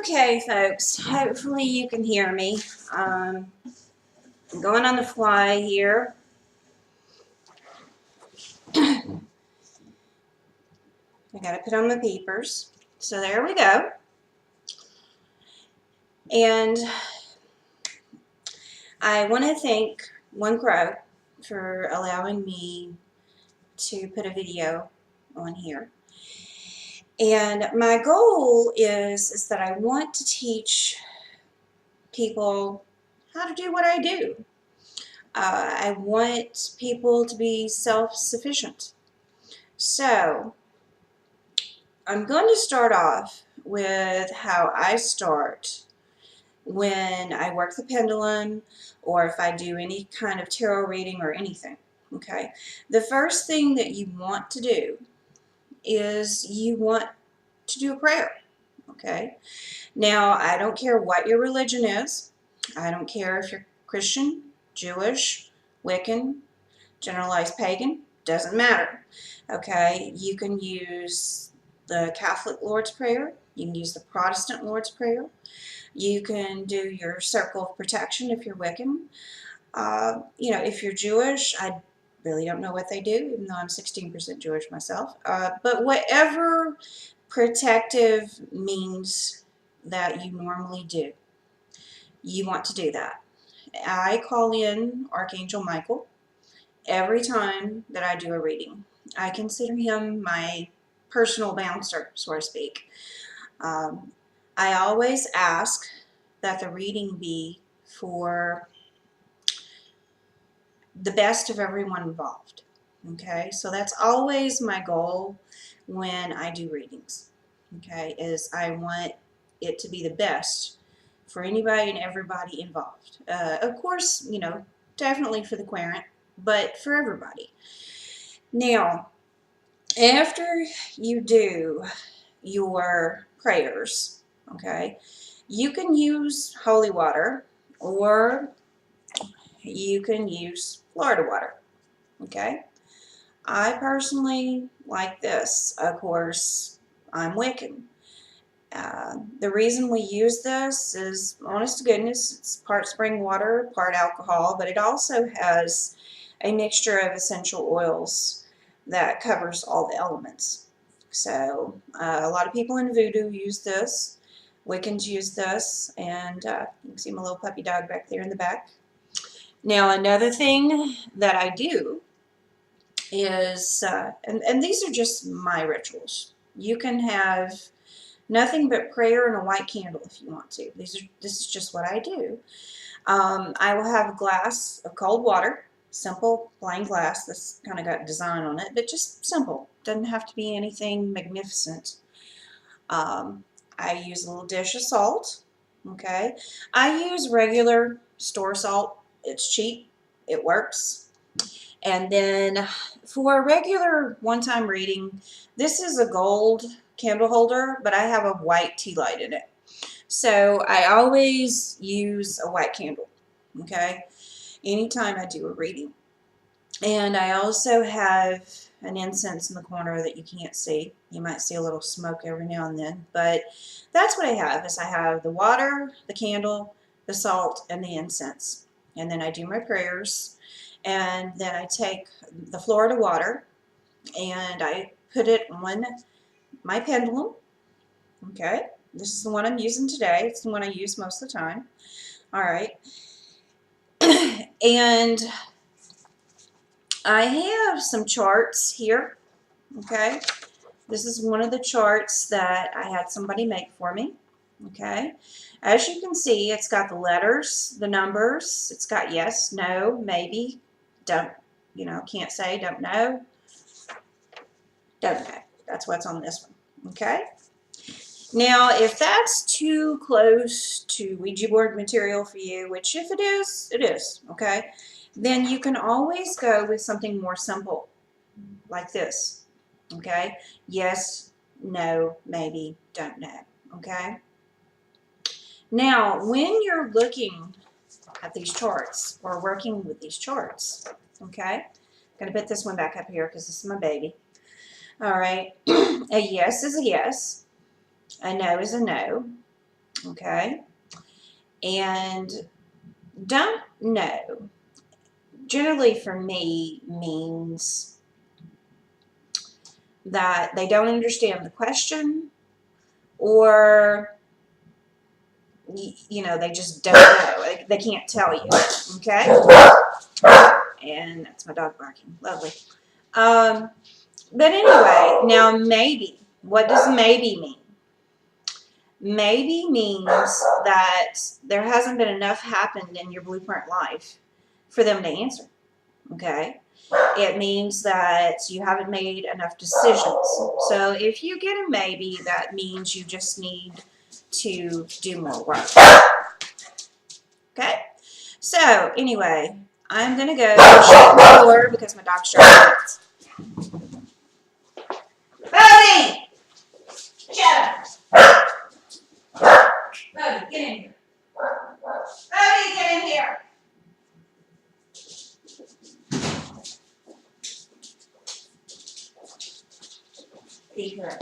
Okay, folks, hopefully you can hear me. I'm going on the fly here. I got to put on my peepers. So there we go. And I want to thank One Crow for allowing me to put a video on here. And my goal is that I want to teach people how to do what I do. I want people to be self-sufficient. So I'm going to start off with how I start when I work the pendulum or if I do any kind of tarot reading or anything. Okay, the first thing that you want to do is you want to do a prayer. Okay, now I don't care what your religion is. I don't care if you're Christian, Jewish, Wiccan, generalized pagan, doesn't matter. Okay, you can use the Catholic Lord's Prayer, you can use the Protestant Lord's Prayer, you can do your circle of protection if you're Wiccan. If you're Jewish, I really don't know what they do, even though I'm 16% Jewish myself. But whatever protective means that you normally do, you want to do that. I call in Archangel Michael every time that I do a reading. I consider him my personal bouncer, so to speak. I always ask that the reading be for the best of everyone involved. Okay, so that's always my goal when I do readings. Okay, is I want it to be the best for anybody and everybody involved. Of course, definitely for the querent, but for everybody. Now, after you do your prayers, okay, you can use holy water or you can use Florida water, okay? I personally like this. Of course, I'm Wiccan. The reason we use this is, honest to goodness, it's part spring water, part alcohol, but it also has a mixture of essential oils that covers all the elements. So a lot of people in voodoo use this. Wiccans use this, and you can see my little puppy dog back there in the back. Now another thing that I do is, and these are just my rituals. You can have nothing but prayer and a white candle if you want to. This is just what I do. I will have a glass of cold water, simple plain glass that's kind of got design on it, but just simple. Doesn't have to be anything magnificent. I use a little dish of salt. Okay, I use regular store salt. It's cheap. It works. And then for a regular one-time reading, this is a gold candle holder, but I have a white tea light in it. So I always use a white candle, okay, anytime I do a reading. And I also have an incense in the corner that you can't see. You might see a little smoke every now and then, but that's what I have, is I have the water, the candle, the salt, and the incense. And then I do my prayers. And then I take the Florida water and I put it on my pendulum. Okay, this is the one I'm using today. It's the one I use most of the time. All right. And I have some charts here. Okay, this is one of the charts that I had somebody make for me. Okay, as you can see, it's got the letters, the numbers, it's got yes, no, maybe, don't, can't say, don't know, don't know. That's what's on this one. Okay, now if that's too close to Ouija board material for you, which if it is, okay, then you can always go with something more simple like this. Okay, yes, no, maybe, don't know. Okay. Now, when you're looking at these charts or working with these charts, okay, I'm going to put this one back up here because this is my baby. All right, a yes is a yes, a no is a no, Okay? And don't know, generally for me, means that they don't understand the question, or you know, they just don't know. They can't tell you. Okay? And that's my dog barking. Lovely. But anyway, now maybe. What does maybe mean? Maybe means that there hasn't been enough happened in your blueprint life for them to answer. Okay? It means that you haven't made enough decisions. So if you get a maybe, that means you just need to do more work. Okay? So anyway, I'm going to go shut the door because my dog's driving nuts. Bobby! Shut up! Bobby, get in here. Bobby, get in here. Be here.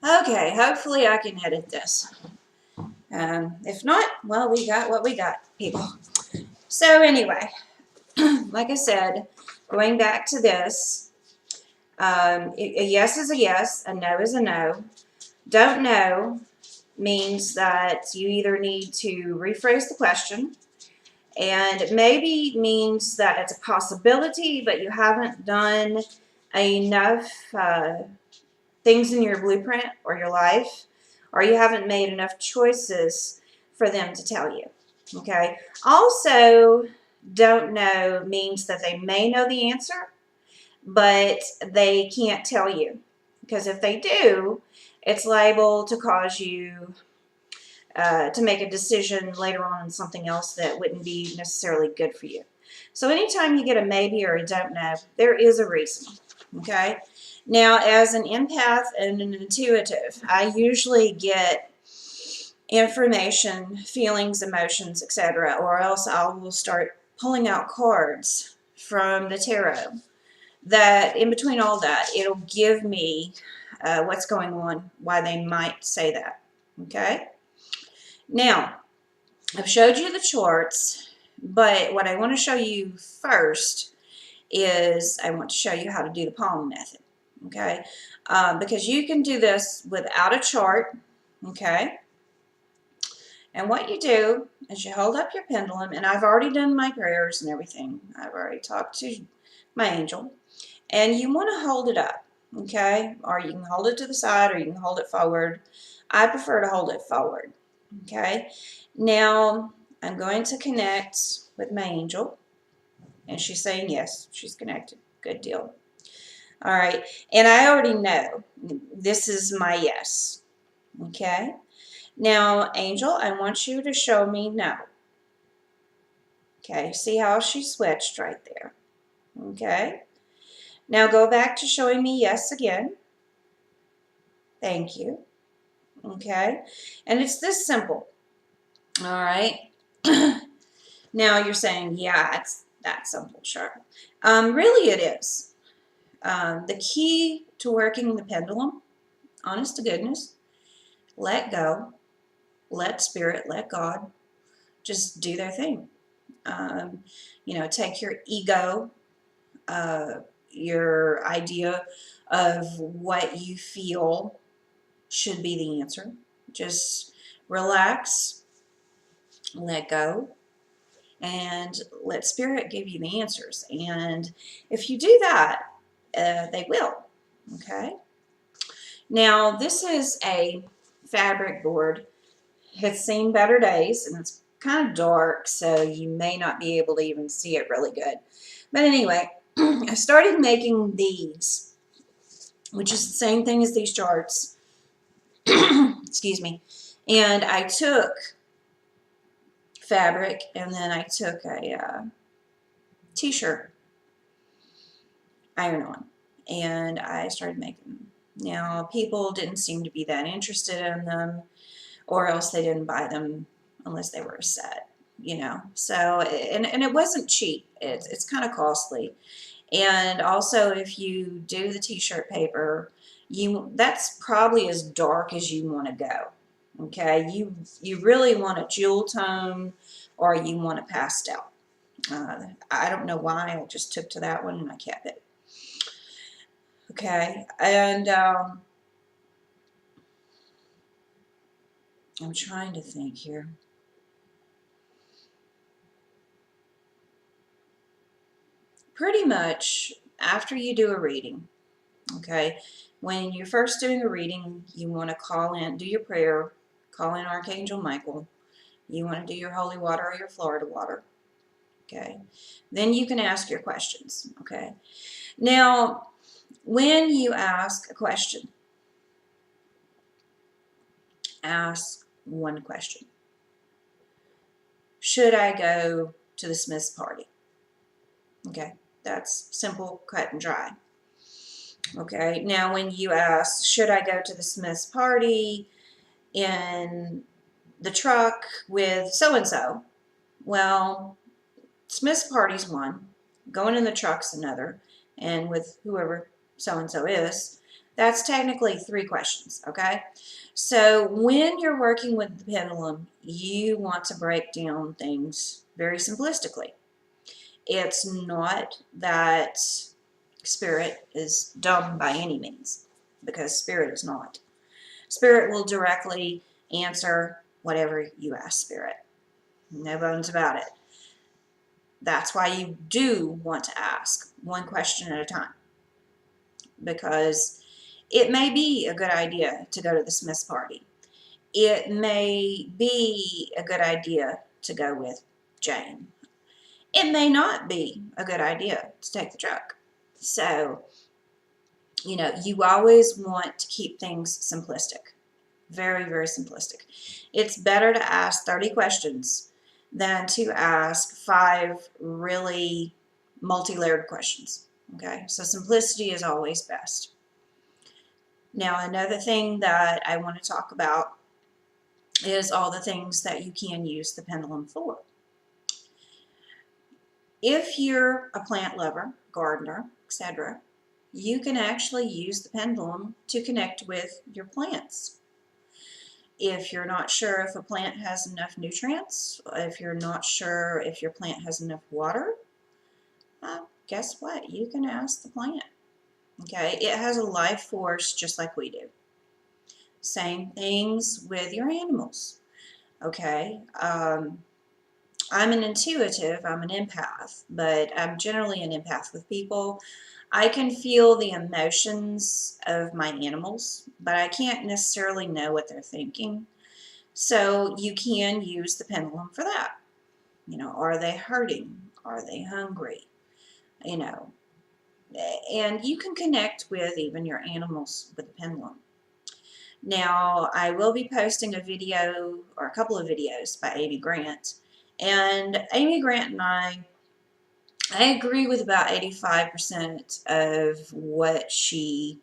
Okay, hopefully I can edit this. If not, well, we got what we got, people. So anyway, like I said, going back to this, a yes is a yes, a no is a no. Don't know means that you either need to rephrase the question, and maybe means that it's a possibility, but you haven't done enough things in your blueprint or your life, or you haven't made enough choices for them to tell you. Okay. Also, don't know means that they may know the answer, but they can't tell you. Because if they do, it's liable to cause you to make a decision later on something else that wouldn't be necessarily good for you. So anytime you get a maybe or a don't know, there is a reason. Okay. Now, as an empath and an intuitive, I usually get information, feelings, emotions, etc., or else I will start pulling out cards from the tarot. That in between all that, it'll give me what's going on, why they might say that. Okay? Now, I've showed you the charts, but what I want to show you first is I want to show you how to do the palm method. Okay? Because you can do this without a chart. Okay? And what you do is you hold up your pendulum, and I've already done my prayers and everything. I've already talked to my angel. And you want to hold it up, okay? Or you can hold it to the side, or you can hold it forward. I prefer to hold it forward, okay? Now, I'm going to connect with my angel, and she's saying yes, she's connected. Good deal. All right, and I already know this is my yes, okay? Now, angel, I want you to show me no. Okay, see how she switched right there, okay? Now go back to showing me yes again. Thank you. Okay. And it's this simple. All right. Now you're saying, yeah, it's that simple. Sure. Really it is. The key to working the pendulum, honest to goodness, let go, let spirit, let God just do their thing. You know, take your ego, your idea of what you feel should be the answer. Just relax, let go, and let spirit give you the answers. And if you do that, they will. Okay. Now, this is a fabric board. It's seen better days, and it's kind of dark, so you may not be able to even see it really good. But anyway, I started making these, which is the same thing as these charts. Excuse me. And I took fabric, and then I took a t-shirt iron-on, and I started making them. Now, people didn't seem to be that interested in them, or else they didn't buy them unless they were a set, you know. So, and it wasn't cheap. It's kind of costly. And also, if you do the t-shirt paper, that's probably as dark as you want to go. Okay, you really want a jewel tone, or you want a pastel. I don't know why, I just took to that one and I kept it. Okay, and I'm trying to think here. Pretty much after you do a reading, okay, when you're first doing a reading, you want to call in, do your prayer, call in Archangel Michael. You want to do your holy water or your Florida water. Okay, then you can ask your questions. Okay, now when you ask a question, ask one question. Should I go to the Smith's party? Okay, that's simple, cut and dry. Okay, now when you ask, should I go to the Smith's party in the truck with so-and-so? Well, Smith's party's one, going in the truck's another, and with whoever so-and-so is, that's technically 3 questions, okay? So when you're working with the pendulum, you want to break down things very simplistically. It's not that Spirit is dumb by any means, because Spirit is not. Spirit will directly answer whatever you ask Spirit. No bones about it. That's why you do want to ask one question at a time, because it may be a good idea to go to the Smith's party. It may be a good idea to go with Jane. It may not be a good idea to take the truck. So, you always want to keep things simplistic. Very, very simplistic. It's better to ask 30 questions than to ask 5 really multi-layered questions. Okay, so simplicity is always best. Now, another thing that I want to talk about is all the things that you can use the pendulum for. If you're a plant lover, gardener, etc., you can actually use the pendulum to connect with your plants. If you're not sure if a plant has enough nutrients, if you're not sure if your plant has enough water, guess what? You can ask the plant. Okay, it has a life force just like we do. Same things with your animals. Okay, I'm an intuitive, I'm an empath, but I'm generally an empath with people. I can feel the emotions of my animals, but I can't necessarily know what they're thinking. So you can use the pendulum for that. Are they hurting? Are they hungry? And you can connect with even your animals with the pendulum. Now, I will be posting a video or a couple of videos by Amy Grant. And Amy Grant and I agree with about 85% of what she,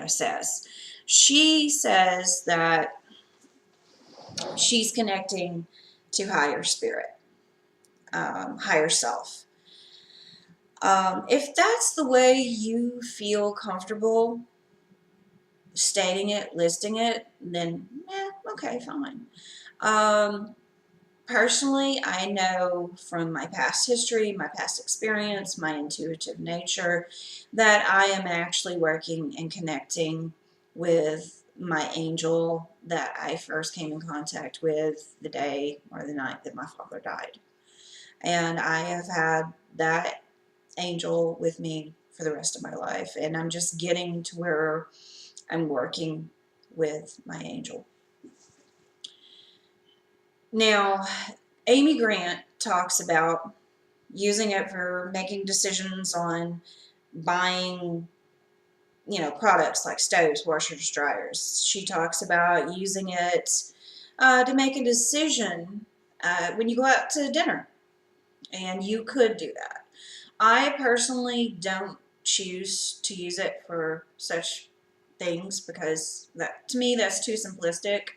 says. She says that she's connecting to higher spirit, higher self. If that's the way you feel comfortable stating it, listing it, then okay, fine. Personally, I know from my past history, my past experience, my intuitive nature, that I am actually working and connecting with my angel that I first came in contact with the day or the night that my father died. And I have had that angel with me for the rest of my life, and I'm just getting to where I'm working with my angel. Now, Amy Grant talks about using it for making decisions on buying, products like stoves, washers, dryers. She talks about using it to make a decision when you go out to dinner, and you could do that. I personally don't choose to use it for such things because to me that's too simplistic.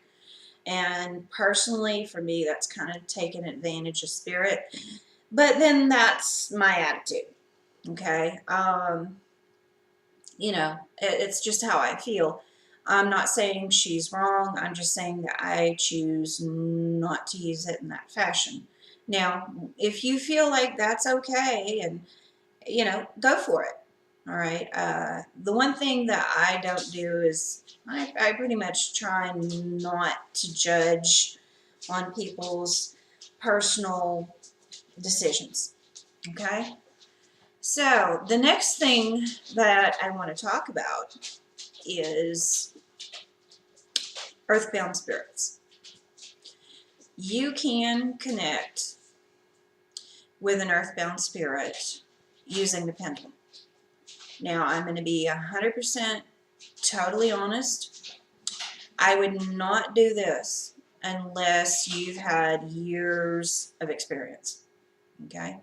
And personally, for me, that's kind of taking advantage of spirit. But then that's my attitude. Okay. You know, it's just how I feel. I'm not saying she's wrong. I'm just saying that I choose not to use it in that fashion. Now, if you feel like that's okay, and go for it. All right. The one thing that I don't do is I pretty much try not to judge on people's personal decisions. Okay. So the next thing that I want to talk about is earthbound spirits. You can connect with an earthbound spirit using the pendulum. Now, I'm going to be 100% totally honest. I would not do this unless you've had years of experience. Okay?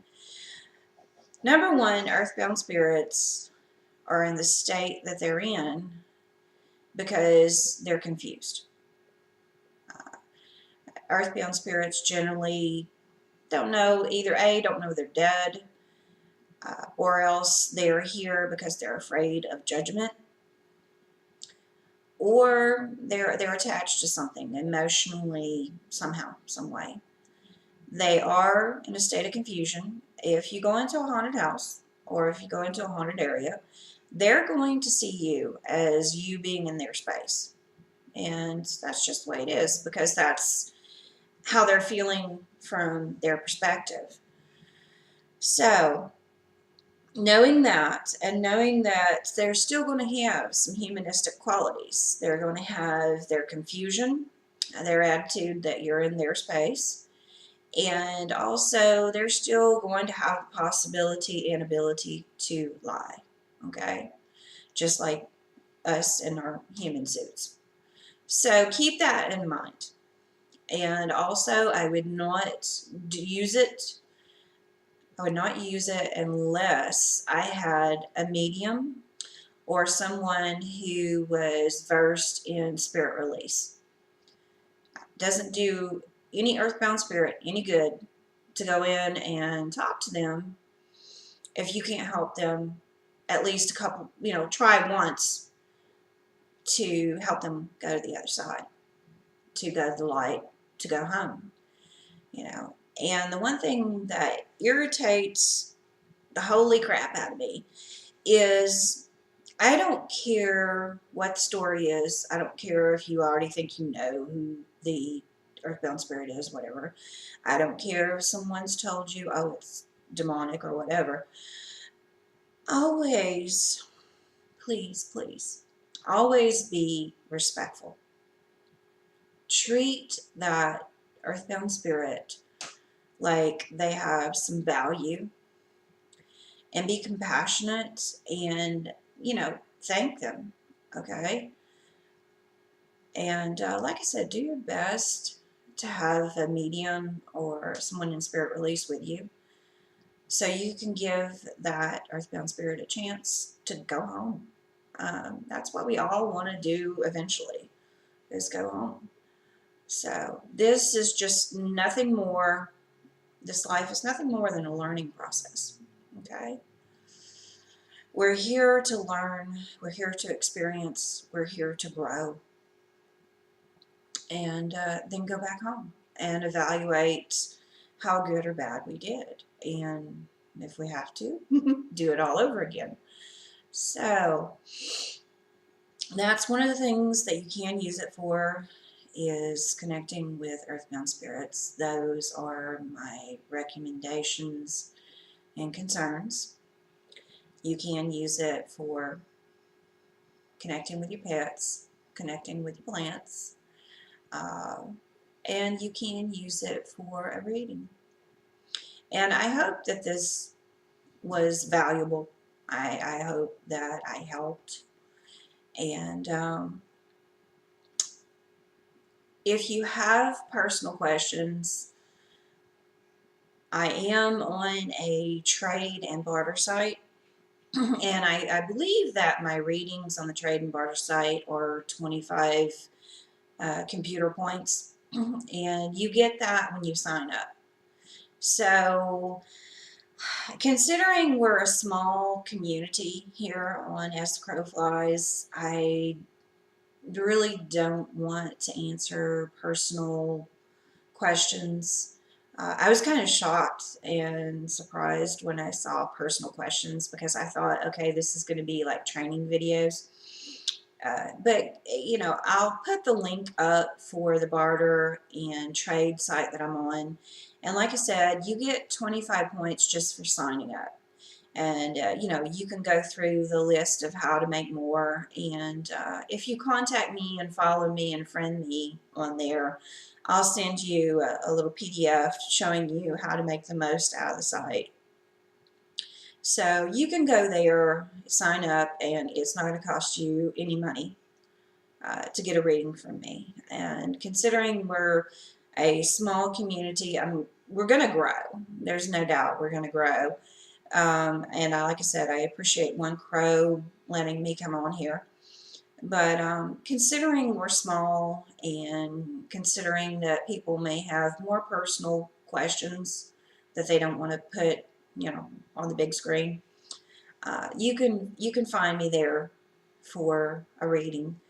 Number one, earthbound spirits are in the state that they're in because they're confused. Earthbound spirits generally don't know, either A, don't know they're dead, or else they're here because they're afraid of judgment, or they're attached to something emotionally, somehow, some way. They are in a state of confusion. If you go into a haunted house or if you go into a haunted area, they're going to see you as you being in their space. And that's just the way it is, because that's how they're feeling from their perspective. So, knowing that, and knowing that they're still going to have some humanistic qualities, they're going to have their confusion, their attitude that you're in their space, and also they're still going to have the possibility and ability to lie, okay? Just like us in our human suits. So keep that in mind. And also, I would not use it unless I had a medium or someone who was versed in spirit release. Doesn't do any earthbound spirit any good to go in and talk to them if you can't help them at least a couple, try once to help them go to the other side, to go to the light, to go home, And the one thing that irritates the holy crap out of me is I don't care what the story is. I don't care if you already think you know who the earthbound spirit is, whatever. I don't care if someone's told you, oh, it's demonic or whatever. Always, please, please, always be respectful. Treat that earthbound spirit like they have some value, and be compassionate, and thank them, okay? And like I said, do your best to have a medium or someone in spirit release with you, so you can give that earthbound spirit a chance to go home. That's what we all want to do eventually, is go home. So this is just nothing more. This life is nothing more than a learning process, okay? We're here to learn, we're here to experience, we're here to grow, and then go back home and evaluate how good or bad we did, and if we have to, do it all over again. So that's one of the things that you can use it for, is connecting with earthbound spirits. Those are my recommendations and concerns. You can use it for connecting with your pets, connecting with your plants, and you can use it for a reading. And I hope that this was valuable. I hope that I helped. And if you have personal questions, I am on a trade and barter site. And I believe that my readings on the trade and barter site are 25 computer points. And you get that when you sign up. So Considering we're a small community here on As the Crow Flies, I really don't want to answer personal questions. I was kind of shocked and surprised when I saw personal questions because I thought, okay, this is going to be like training videos. But, you know, I'll put the link up for the barter and trade site that I'm on. And like I said, you get 25 points just for signing up. And, you know, you can go through the list of how to make more. And if you contact me and follow me and friend me on there, I'll send you a little PDF showing you how to make the most out of the site. So you can go there, sign up, and it's not going to cost you any money to get a reading from me. And considering we're a small community, we're going to grow. There's no doubt we're going to grow. And like I said, I appreciate One Crow letting me come on here. But considering we're small and considering that people may have more personal questions that they don't want to put, you know, on the big screen, you can find me there for a reading.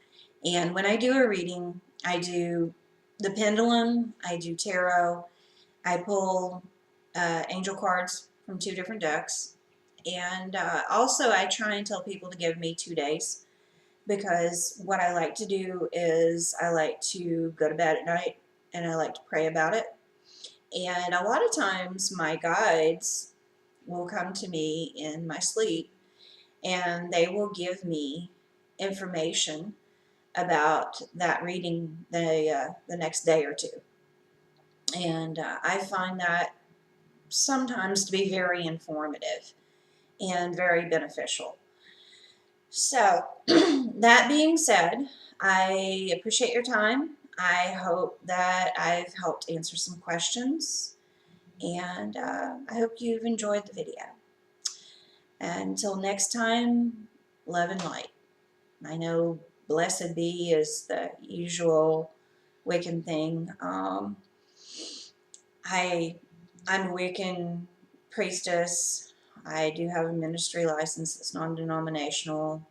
And when I do a reading, I do the pendulum, I do tarot, I pull angel cards from 2 different decks, and also I try and tell people to give me 2 days, because what I like to do is I like to go to bed at night and I like to pray about it. And a lot of times my guides will come to me in my sleep and they will give me information about that reading the next day or two. And I find that sometimes to be very informative and very beneficial. So, that being said, I appreciate your time. I hope that I've helped answer some questions, and I hope you've enjoyed the video. Until next time, love and light. I know blessed be is the usual Wiccan thing. I'm a Wiccan priestess. I do have a ministry license that's non-denominational.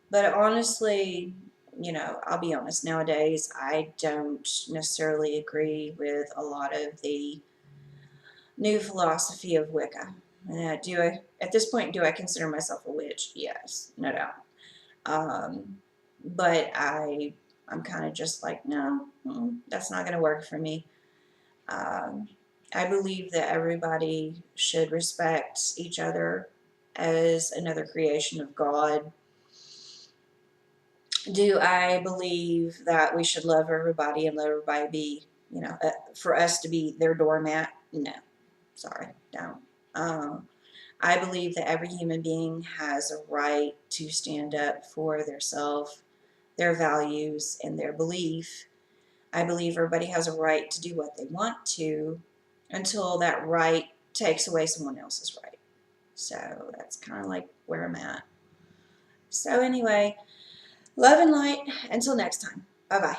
But honestly, you know, I'll be honest, nowadays I don't necessarily agree with a lot of the new philosophy of Wicca. At this point, do I consider myself a witch? Yes, no doubt. But I'm kind of just like, no, that's not going to work for me. I believe that everybody should respect each other as another creation of God. Do I believe that we should love everybody and let everybody be, you know, for us to be their doormat? No, sorry, don't. I believe that every human being has a right to stand up for their self, their values, and their belief. I believe everybody has a right to do what they want to until that right takes away someone else's right. So that's kind of like where I'm at. So anyway, love and light. Until next time. Bye-bye.